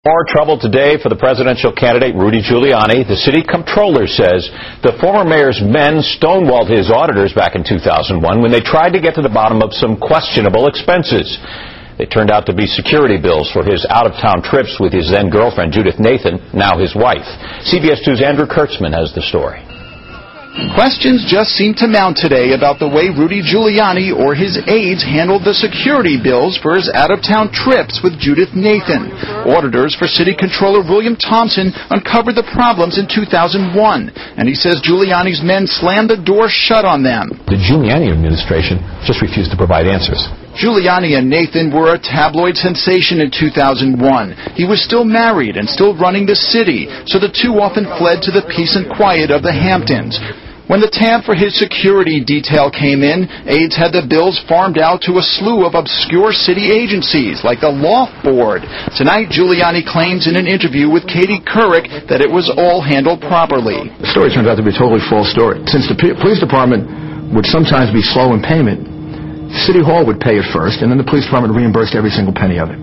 More trouble today for the presidential candidate Rudy Giuliani. The city comptroller says the former mayor's men stonewalled his auditors back in 2001 when they tried to get to the bottom of some questionable expenses. They turned out to be security bills for his out-of-town trips with his then-girlfriend Judith Nathan, now his wife. CBS 2's Andrew Kurtzman has the story. Questions just seem to mount today about the way Rudy Giuliani or his aides handled the security bills for his out-of-town trips with Judith Nathan. Auditors for City Controller William Thompson uncovered the problems in 2001, and he says Giuliani's men slammed the door shut on them. The Giuliani administration just refused to provide answers. Giuliani and Nathan were a tabloid sensation in 2001. He was still married and still running the city, so the two often fled to the peace and quiet of the Hamptons. When the tab for his security detail came in, aides had the bills farmed out to a slew of obscure city agencies, like the Loft Board. Tonight, Giuliani claims in an interview with Katie Couric that it was all handled properly. The story turns out to be a totally false story. Since the police department would sometimes be slow in payment, City Hall would pay it first, and then the police department reimbursed every single penny of it.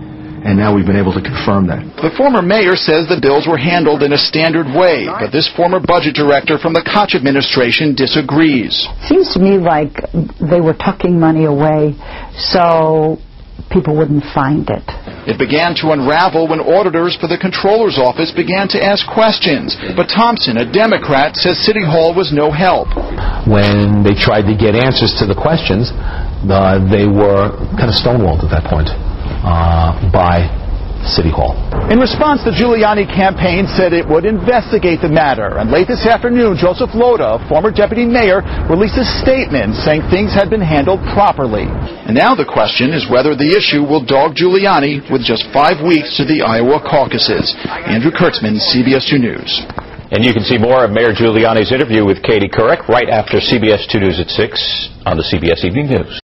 And now we've been able to confirm that. The former mayor says the bills were handled in a standard way, but this former budget director from the Koch administration disagrees. Seems to me like they were tucking money away so people wouldn't find it. It began to unravel when auditors for the comptroller's office began to ask questions. But Thompson, a Democrat, says City Hall was no help. When they tried to get answers to the questions, they were kind of stonewalled at that point by City Hall. In response, the Giuliani campaign said it would investigate the matter. And late this afternoon, Joseph Lota, former deputy mayor, released a statement saying things had been handled properly. And now the question is whether the issue will dog Giuliani with just 5 weeks to the Iowa caucuses. Andrew Kurtzman, CBS 2 News. And you can see more of Mayor Giuliani's interview with Katie Couric right after CBS 2 News at 6 on the CBS Evening News.